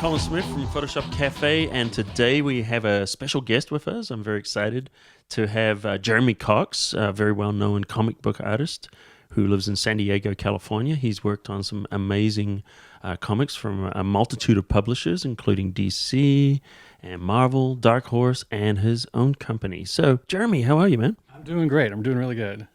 Colin Smith from Photoshop Cafe, and today we have a special guest with us. I'm very excited to have Jeremy Cox, a very well-known comic book artist who lives in San Diego, California. He's worked on some amazing comics from a multitude of publishers, including DC and Marvel, Dark Horse, and his own company. So, Jeremy, how are you, man? I'm doing great. I'm doing really good.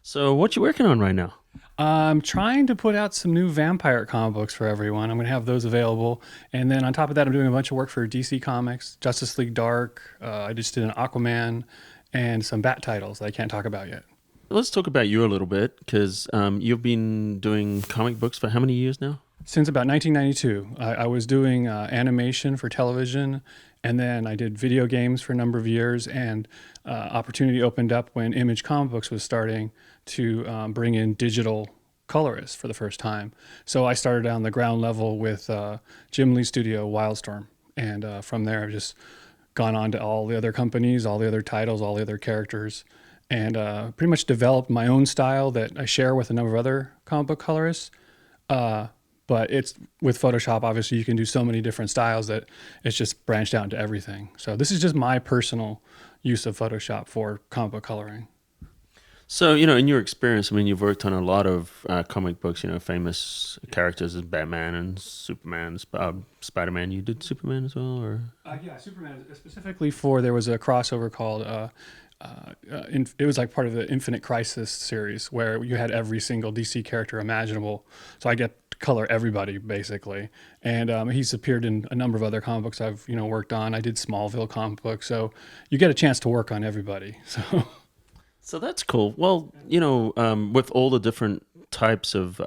So, what you working on right now? I'm trying to put out some new vampire comic books for everyone. I'm going to have those available. And then on top of that, I'm doing a bunch of work for DC Comics, Justice League Dark. I just did an Aquaman and some Bat titles that I can't talk about yet. Let's talk about you a little bit, because you've been doing comic books for how many years now? Since about 1992. I was doing animation for television, and then I did video games for a number of years, and opportunity opened up when Image Comic Books was starting to bring in digital colorists for the first time. So I started on the ground level with Jim Lee's studio, Wildstorm, and from there I've just gone on to all the other companies, all the other titles, all the other characters, and pretty much developed my own style that I share with a number of other comic book colorists. But it's with Photoshop, obviously you can do so many different styles that it's just branched out into everything. So this is just my personal use of Photoshop for comic book coloring. So, in your experience, I mean, you've worked on a lot of comic books, famous characters as Batman and Superman, Spider-Man. You did Superman as well, or? Yeah, Superman specifically there was a crossover called, it was like part of the Infinite Crisis series where you had every single DC character imaginable. So I get to color everybody basically. And he's appeared in a number of other comic books I've, worked on. I did Smallville comic books. So you get a chance to work on everybody. So that's cool. Well, with all the different types of,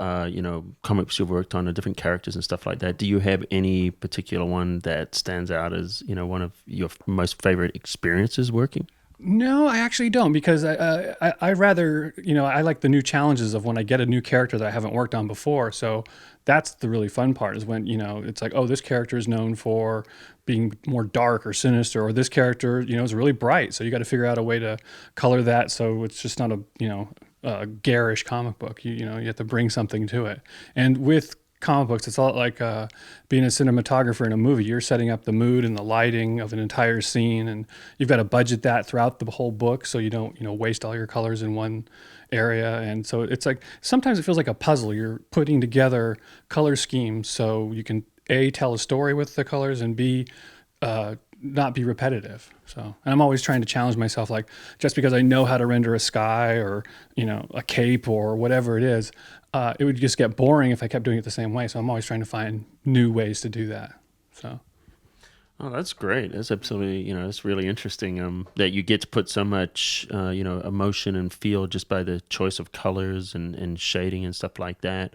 comics you've worked on, the different characters and stuff like that, do you have any particular one that stands out as, one of your most favorite experiences working? No, I actually don't, because I rather, I like the new challenges of when I get a new character that I haven't worked on before. So that's the really fun part is when, it's like, oh, this character is known for being more dark or sinister, or this character, is really bright. So you got to figure out a way to color that so it's just not a garish comic book. You have to bring something to it. And with comic books, it's a lot like being a cinematographer in a movie. You're setting up the mood and the lighting of an entire scene, and you've got to budget that throughout the whole book so you don't waste all your colors in one area. And so it's like sometimes it feels like a puzzle. You're putting together color schemes so you can A, tell a story with the colors, and B, not be repetitive. So, and I'm always trying to challenge myself, like just because I know how to render a sky or a cape or whatever it is, it would just get boring if I kept doing it the same way. So I'm always trying to find new ways to do that. So. Oh, that's great. That's absolutely, it's really interesting that you get to put so much, emotion and feel just by the choice of colors and shading and stuff like that.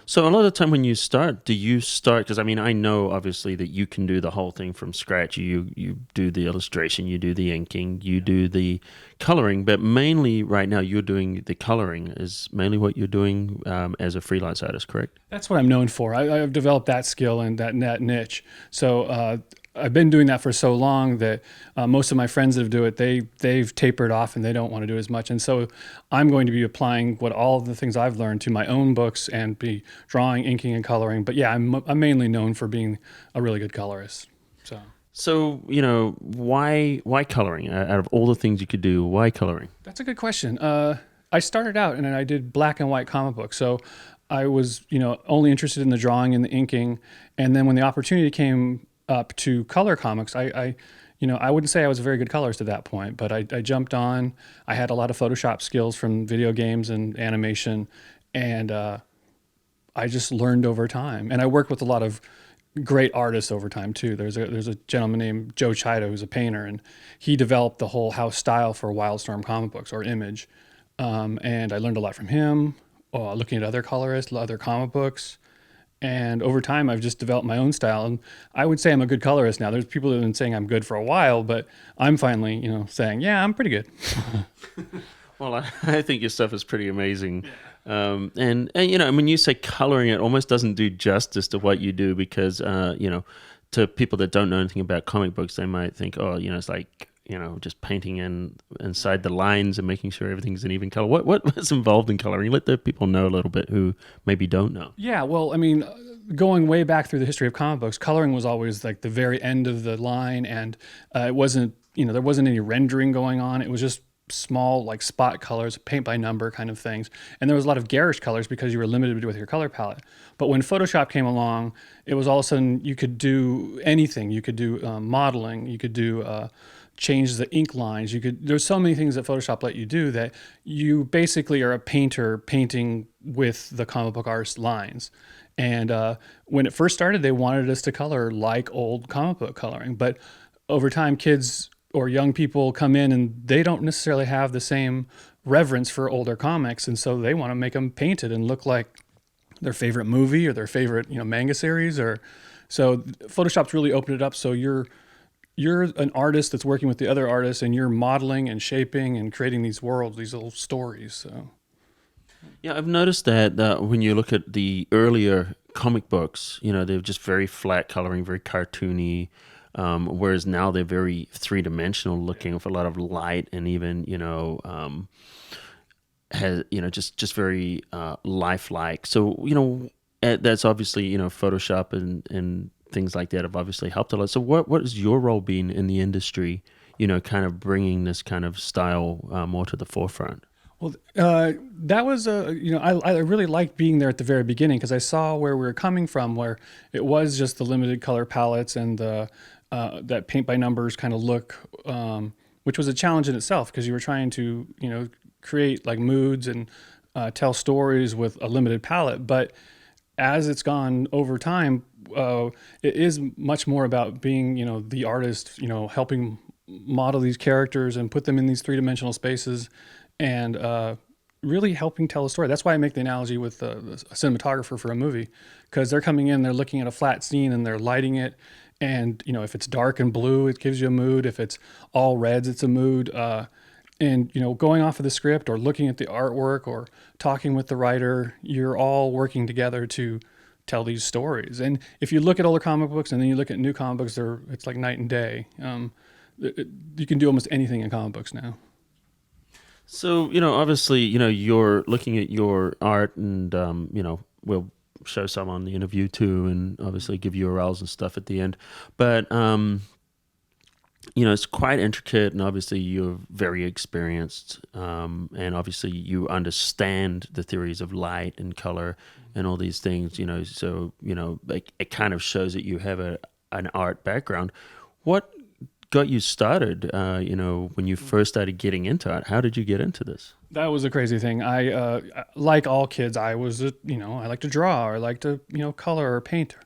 So a lot of the time when you start, because I know obviously that you can do the whole thing from scratch. You do the illustration, you do the inking, you do the coloring, but mainly right now you're doing the coloring is mainly what you're doing as a freelance artist, correct? That's what I'm known for. I've developed that skill and that niche. So I've been doing that for so long that most of my friends that do it, they've tapered off and they don't want to do as much. And so I'm going to be applying all of the things I've learned to my own books and be drawing, inking, and coloring. But yeah, I'm mainly known for being a really good colorist. So why coloring? Out of all the things you could do, why coloring? That's a good question. I started out and I did black and white comic books. So I was, only interested in the drawing and the inking. And then when the opportunity came up to color comics, I wouldn't say I was a very good colorist at that point, but I jumped on. I had a lot of Photoshop skills from video games and animation, and I just learned over time. And I worked with a lot of great artists over time too. There's a gentleman named Joe Chida who's a painter, and he developed the whole house style for Wildstorm comic books, or Image. And I learned a lot from him, looking at other colorists, other comic books. And over time, I've just developed my own style. And I would say I'm a good colorist now. There's people who have been saying I'm good for a while, but I'm finally, saying, yeah, I'm pretty good. Well, I think your stuff is pretty amazing. And when you say coloring, it almost doesn't do justice to what you do because, to people that don't know anything about comic books, they might think, it's like, just painting inside the lines and making sure everything's an even color. What's involved in coloring? Let the people know a little bit who maybe don't know. Yeah, well, going way back through the history of comic books, coloring was always like the very end of the line, and it wasn't, there wasn't any rendering going on. It was just small like spot colors, paint by number kind of things, and there was a lot of garish colors because you were limited with your color palette. But when Photoshop came along, it was all of a sudden you could do anything. You could do modeling. You could do change the ink lines. You could. There's so many things that Photoshop let you do that you basically are a painter painting with the comic book artist lines. And when it first started, they wanted us to color like old comic book coloring. But over time, kids or young people come in and they don't necessarily have the same reverence for older comics, and so they want to make them painted and look like their favorite movie or their favorite manga series. Or so Photoshop's really opened it up. So you're an artist that's working with the other artists, and you're modeling and shaping and creating these worlds, these little stories. So Yeah, I've noticed that when you look at the earlier comic books, they're just very flat coloring, very cartoony. Whereas now they're very three dimensional looking with a lot of light and even, has, just very lifelike. So, that's obviously, Photoshop and things like that have obviously helped a lot. So what has your role been in the industry, kind of bringing this kind of style more to the forefront? well, that was I really liked being there at the very beginning because I saw where we were coming from, where it was just the limited color palettes and the that paint by numbers kind of look, which was a challenge in itself because you were trying to create like moods and tell stories with a limited palette. But as it's gone over time, it is much more about being the artist, helping model these characters and put them in these three-dimensional spaces, and really helping tell a story. That's why I make the analogy with a cinematographer for a movie, because they're coming in, they're looking at a flat scene and they're lighting it. And if it's dark and blue, it gives you a mood. If it's all reds, it's a mood. And going off of the script or looking at the artwork or talking with the writer, you're all working together to tell these stories. And if you look at older comic books and then you look at new comic books, it's like night and day. You can do almost anything in comic books now. So, obviously, you're looking at your art and, we'll show some on the interview too, and obviously give URLs and stuff at the end. But, it's quite intricate, and obviously you're very experienced, and obviously you understand the theories of light and color and all these things, so, like, it kind of shows that you have an art background. What got you started, when you first started getting into it? How did you get into this? That was a crazy thing. Like all kids, I was, I like to draw or like to, color or paint.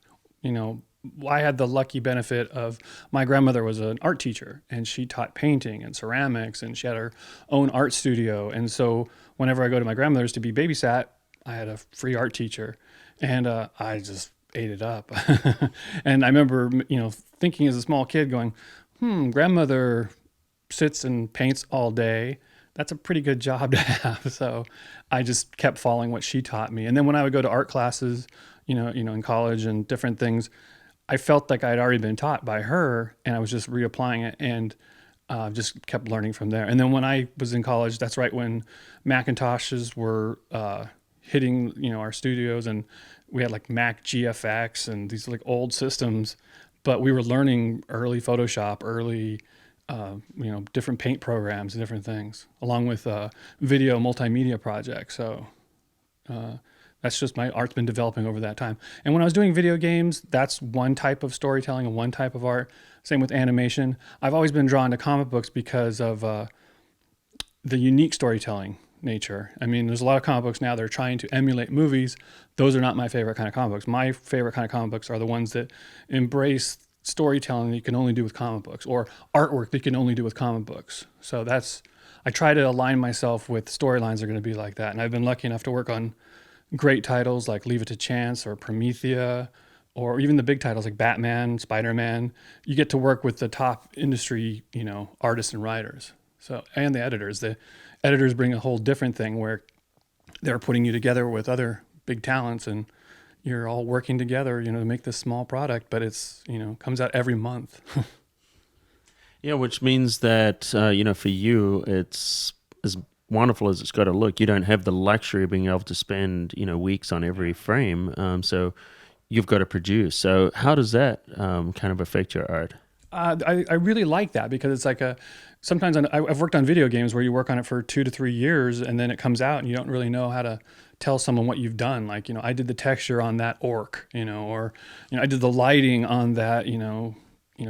You know, I had the lucky benefit of my grandmother was an art teacher, and she taught painting and ceramics, and she had her own art studio. And so whenever I go to my grandmother's to be babysat, I had a free art teacher, and I just ate it up. And I remember, thinking as a small kid going, grandmother sits and paints all day. That's a pretty good job to have. So I just kept following what she taught me. And then when I would go to art classes, in college and different things, I felt like I'd already been taught by her, and I was just reapplying it, and just kept learning from there. And then when I was in college, that's right when Macintoshes were hitting, our studios, and we had like Mac GFX and these like old systems, but we were learning early Photoshop, early, different paint programs and different things, along with video multimedia projects. So that's just my art's been developing over that time. And when I was doing video games, that's one type of storytelling and one type of art. Same with animation. I've always been drawn to comic books because of the unique storytelling nature. I mean, there's a lot of comic books now that are trying to emulate movies. Those are not my favorite kind of comic books. My favorite kind of comic books are the ones that embrace storytelling that you can only do with comic books, or artwork that you can only do with comic books. So I try to align myself with storylines that are going to be like that. And I've been lucky enough to work on great titles like Leave It to Chance or Promethea, or even the big titles like Batman, Spider-Man. You get to work with the top industry, artists and writers. So, and the editors. The editors bring a whole different thing where they're putting you together with other big talents, and you're all working together, to make this small product, but it's, comes out every month. Yeah, which means that, for you, it's as wonderful as it's got to look. You don't have the luxury of being able to spend, weeks on every frame. So you've got to produce. So how does that kind of affect your art? I really like that because it's like a sometimes I've worked on video games where you work on it for 2 to 3 years and then it comes out and you don't really know how to tell someone what you've done. Like, I did the texture on that orc, or, I did the lighting on that,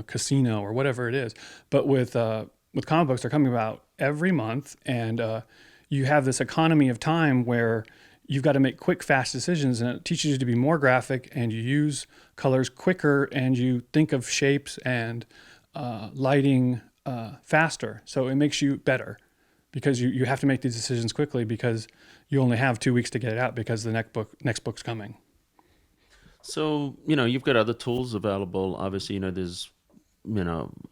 casino or whatever it is. But with comic books, they're coming out every month and you have this economy of time where you've got to make quick, fast decisions, and it teaches you to be more graphic, and you use colors quicker, and you think of shapes and lighting faster. So it makes you better because you have to make these decisions quickly because you only have 2 weeks to get it out because the next book's coming. So, you've got other tools available. Obviously, there's,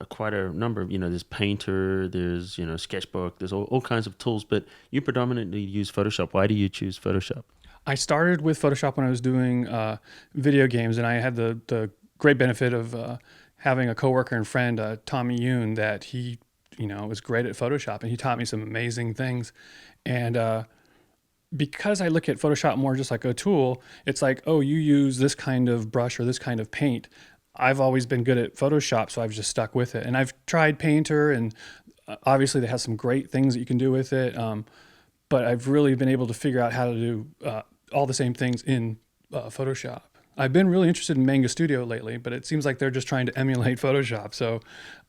quite a number of, there's Painter, there's, Sketchbook, there's all kinds of tools, but you predominantly use Photoshop. Why do you choose Photoshop? I started with Photoshop when I was doing video games, and I had the great benefit of having a coworker and friend, Tommy Yoon, that he, was great at Photoshop, and he taught me some amazing things. And because I look at Photoshop more just like a tool, it's like, oh, you use this kind of brush or this kind of paint. I've always been good at Photoshop, so I've just stuck with it. And I've tried Painter, and obviously they have some great things that you can do with it. But I've really been able to figure out how to do all the same things in Photoshop. I've been really interested in Manga Studio lately, but it seems like they're just trying to emulate Photoshop. So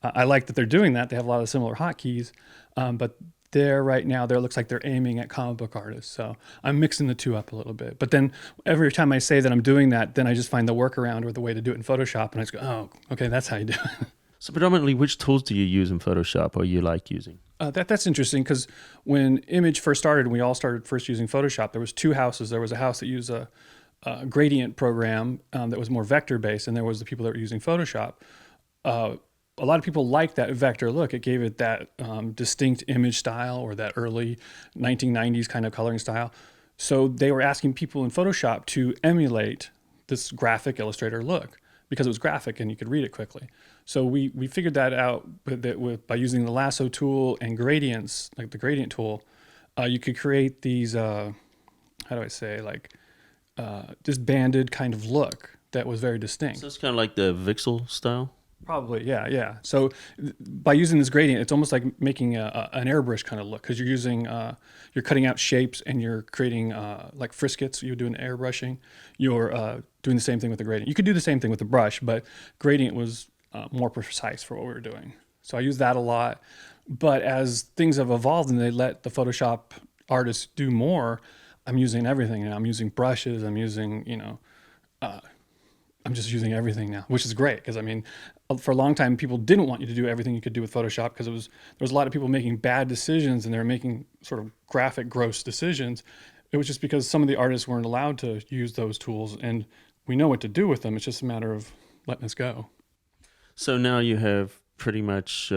I like that they're doing that. They have a lot of similar hotkeys, but right now, there looks like they're aiming at comic book artists. So I'm mixing the two up a little bit. But then every time I say that I'm doing that, then I just find the workaround or the way to do it in Photoshop, and I just go, oh, okay, that's how you do it. So predominantly, which tools do you use in Photoshop or you like using? That's interesting because when Image first started, and we all started first using Photoshop, there was two houses. There was a house that used a gradient program that was more vector based, and there was the people that were using Photoshop. A lot of people liked that vector look. It gave it that distinct image style or that early 1990s kind of coloring style. So they were asking people in Photoshop to emulate this graphic Illustrator look because it was graphic and you could read it quickly. So we figured that out by using the lasso tool and gradients, like the gradient tool. You could create these, how do I say, like this banded kind of look that was very distinct. So it's kind of like the Vixel style? Probably, yeah. So by using this gradient, it's almost like making an airbrush kind of look because you're cutting out shapes and you're creating like friskets. You do an airbrushing. You're doing the same thing with the gradient. You could do the same thing with the brush, but gradient was more precise for what we were doing. So I use that a lot. But as things have evolved and they let the Photoshop artists do more, I'm using everything. And I'm using brushes. I'm just using everything now, which is great because for a long time people didn't want you to do everything you could do with Photoshop because there was a lot of people making bad decisions and they were making sort of graphic, gross decisions. It was just because some of the artists weren't allowed to use those tools, and we know what to do with them. It's just a matter of letting us go. So now you have pretty much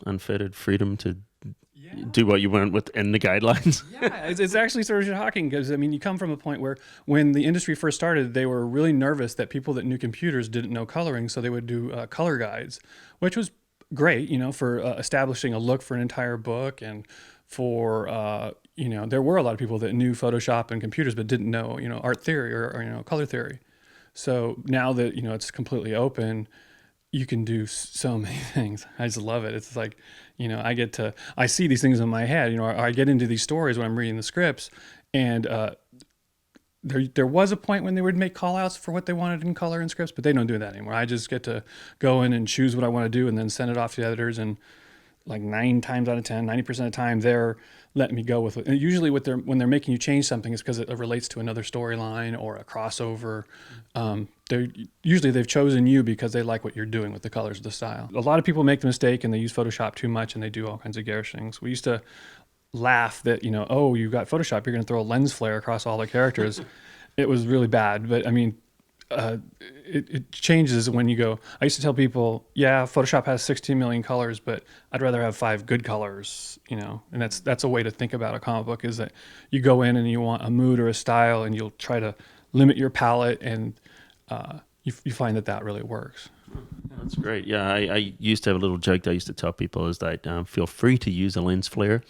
unfettered freedom to do what you want within the guidelines. Yeah, it's actually sort of shocking because you come from a point where when the industry first started, they were really nervous that people that knew computers didn't know coloring, so they would do color guides, which was great, for establishing a look for an entire book, and for there were a lot of people that knew Photoshop and computers but didn't know art theory or color theory. So now that it's completely open, you can do so many things. I just love it. It's like, I see these things in my head, or I get into these stories when I'm reading the scripts, and there was a point when they would make call outs for what they wanted in color and scripts, but they don't do that anymore. I just get to go in and choose what I want to do and then send it off to the editors, and like 9 times out of 10, 90% of the time, they're letting me go with it. And usually when they're making you change something, it's because it relates to another storyline or a crossover. Usually they've chosen you because they like what you're doing with the colors, the style. A lot of people make the mistake and they use Photoshop too much and they do all kinds of garish things. We used to laugh that, oh, you got Photoshop, you're going to throw a lens flare across all the characters. It was really bad, but it changes when you go. I used to tell people, yeah, Photoshop has 16 million colors, but I'd rather have 5 good colors, and that's a way to think about a comic book, is that you go in and you want a mood or a style and you'll try to limit your palette, and you find that really works. That's great. Yeah, I used to have a little joke that I used to tell people is that feel free to use a lens flare.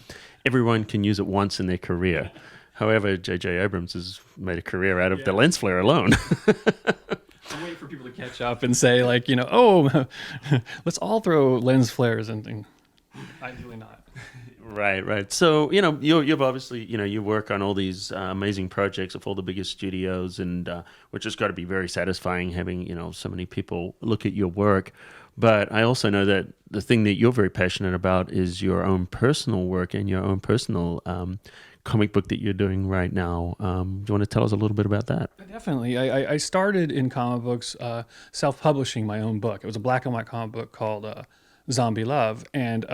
Everyone can use it once in their career. However, J.J. Abrams has made a career out of the lens flare alone. I'm waiting for people to catch up and say like, oh, let's all throw lens flares and things. Ideally not. Right, right. So you've obviously you work on all these amazing projects with all the biggest studios, and which has got to be very satisfying having so many people look at your work. But I also know that the thing that you're very passionate about is your own personal work and your own personal comic book that you're doing right now. Do you want to tell us a little bit about that? Definitely. I started in comic books self-publishing my own book. It was a black and white comic book called Zombie Love, and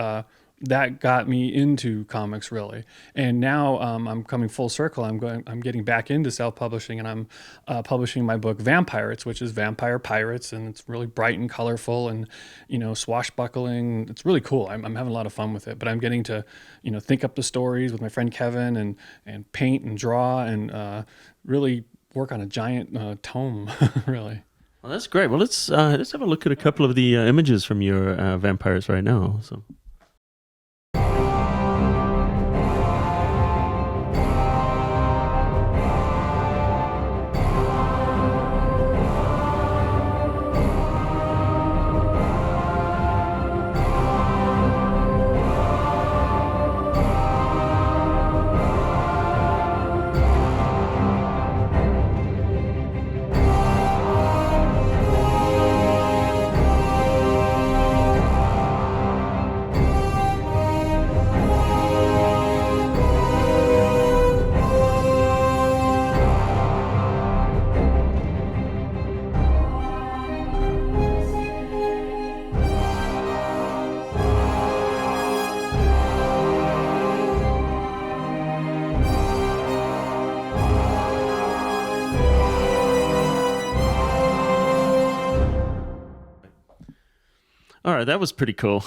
that got me into comics really. And now I'm coming full circle. I'm getting back into self-publishing, and I'm publishing my book Vampirates, which is vampire pirates, and it's really bright and colorful, and swashbuckling. It's really cool. I'm having a lot of fun with it. But I'm getting to think up the stories with my friend Kevin, and paint and draw, and really work on a giant tome, really. Well, that's great. Well, let's have a look at a couple of the images from your vampires right now. So. All right, that was pretty cool.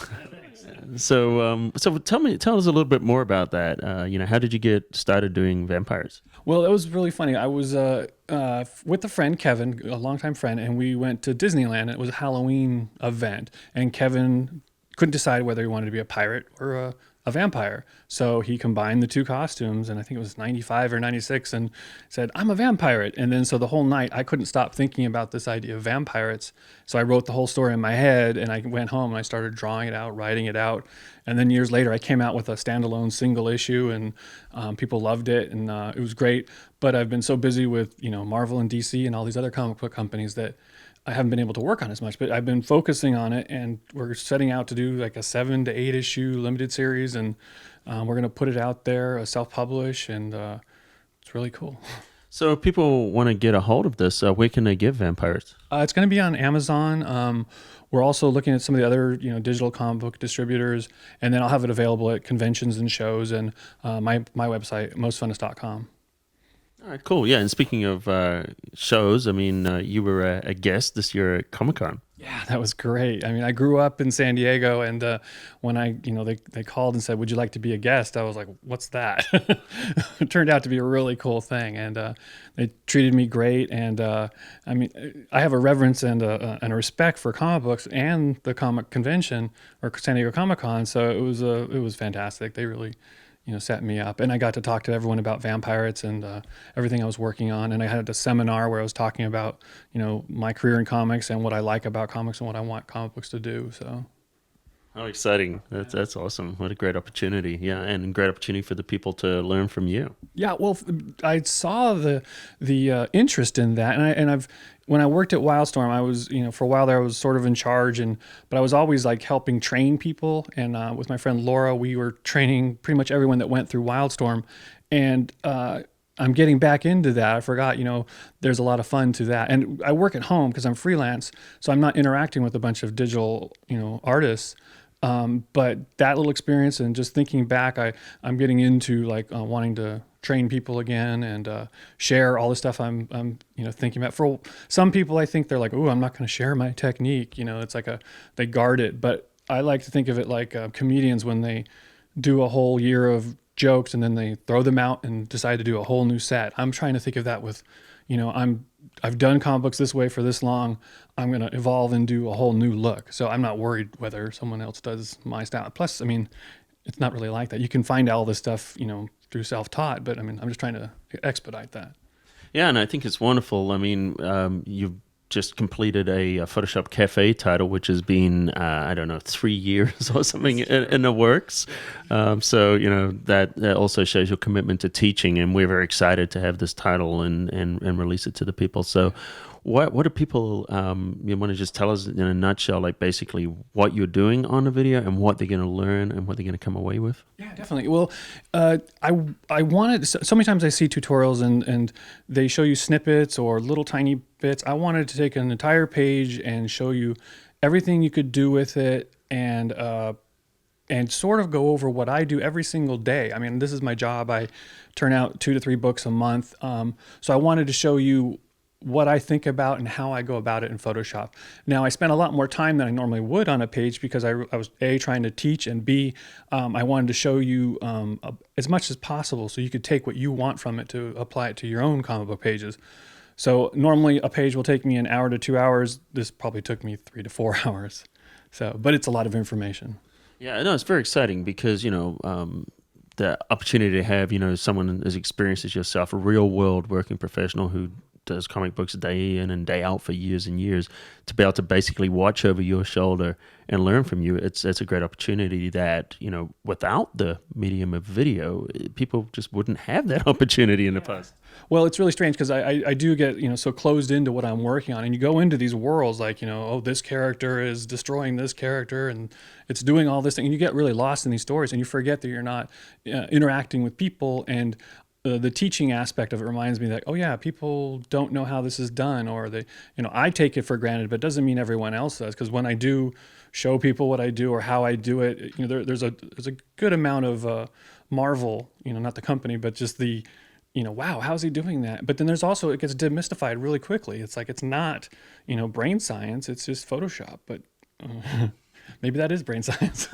So tell us a little bit more about that. How did you get started doing vampires? Well, it was really funny. I was with a friend, Kevin, a longtime friend, and we went to Disneyland. It was a Halloween event, and Kevin couldn't decide whether he wanted to be a pirate or a vampire. So he combined the two costumes, and I think it was 95 or 96, and said, I'm a vampire. And then so the whole night, I couldn't stop thinking about this idea of vampirates. So I wrote the whole story in my head, and I went home and I started drawing it out, writing it out. And then years later, I came out with a standalone single issue, and people loved it, and it was great. But I've been so busy with Marvel and DC and all these other comic book companies that I haven't been able to work on as much. But I've been focusing on it, and we're setting out to do like a 7 to 8 issue limited series, and we're going to put it out there, self-publish, and it's really cool. So if people want to get a hold of this, where can they get Vampires? It's going to be on Amazon. We're also looking at some of the other, digital comic book distributors, and then I'll have it available at conventions and shows, and my website, mostfunnest.com. All right, cool. Yeah, and speaking of shows, I mean, you were a guest this year at Comic-Con. Yeah, that was great. I mean, I grew up in San Diego, and when they called and said, "Would you like to be a guest?" I was like, "What's that?" It turned out to be a really cool thing, and they treated me great. And I mean, I have a reverence and a respect for comic books and the comic convention or San Diego Comic Con. So it was fantastic. They really set me up, and I got to talk to everyone about Vampirates and everything I was working on. And I had a seminar where I was talking about my career in comics and what I like about comics and what I want comic books to do. So How exciting! That's awesome. What a great opportunity. Yeah, and a great opportunity for the people to learn from you. yeah, well, I saw the interest in that, and I've when I worked at Wildstorm, I was for a while there I was sort of in charge, but I was always like helping train people, and with my friend Laura, we were training pretty much everyone that went through Wildstorm, and I'm getting back into that. I forgot, there's a lot of fun to that, and I work at home because I'm freelance, so I'm not interacting with a bunch of digital artists. But that little experience and just thinking back, I'm getting into like wanting to train people again and share all the stuff I'm thinking about. For some people, I think they're like, "Oh, I'm not going to share my technique." It's like they guard it. But I like to think of it like comedians when they do a whole year of jokes and then they throw them out and decide to do a whole new set. I'm trying to think of that with, I've done comic books this way for this long. I'm going to evolve and do a whole new look. So I'm not worried whether someone else does my style. Plus, I mean, it's not really like that. You can find all this stuff, through self-taught, but I mean, I'm just trying to expedite that. Yeah, and I think it's wonderful. I mean, you've just completed a Photoshop Cafe title, which has been, I don't know, 3 years or something in the works. So, that also shows your commitment to teaching, and we're very excited to have this title and release it to the people. So, what do people, you want to just tell us in a nutshell, like basically what you're doing on the video and what they're going to learn and what they're going to come away with? Yeah, definitely. Well, I wanted, so many times I see tutorials and they show you snippets or little tiny bits. I wanted to take an entire page and show you everything you could do with it, and sort of go over what I do every single day. I mean, this is my job. I turn out 2 to 3 books a month. So I wanted to show you what I think about and how I go about it in Photoshop. Now, I spent a lot more time than I normally would on a page because I was A, trying to teach, and B, I wanted to show you as much as possible so you could take what you want from it to apply it to your own comic book pages. So normally a page will take me an hour to 2 hours. This probably took me 3 to 4 hours. So, but it's a lot of information. Yeah, no, it's very exciting because, the opportunity to have, someone as experienced as yourself, a real world working professional who does comic books day in and day out for years and years, to be able to basically watch over your shoulder and learn from you. It's a great opportunity that, without the medium of video, people just wouldn't have that opportunity in the past. Well, it's really strange because I do get, so closed into what I'm working on, and you go into these worlds like, oh, this character is destroying this character and it's doing all this thing, and you get really lost in these stories and you forget that you're not interacting with people. And the teaching aspect of it reminds me that, oh yeah, people don't know how this is done, or they, I take it for granted, but it doesn't mean everyone else does. Because when I do show people what I do or how I do it, there's a good amount of marvel, not the company, but just the, wow, how's he doing that? But then there's also, it gets demystified really quickly. It's like, it's not, brain science, it's just Photoshop, but maybe that is brain science.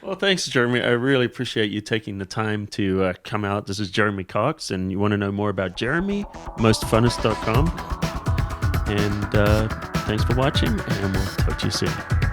Well, thanks, Jeremy. I really appreciate you taking the time to come out. This is Jeremy Cox, and you want to know more about Jeremy, mostfunnest.com. And thanks for watching, and we'll talk to you soon.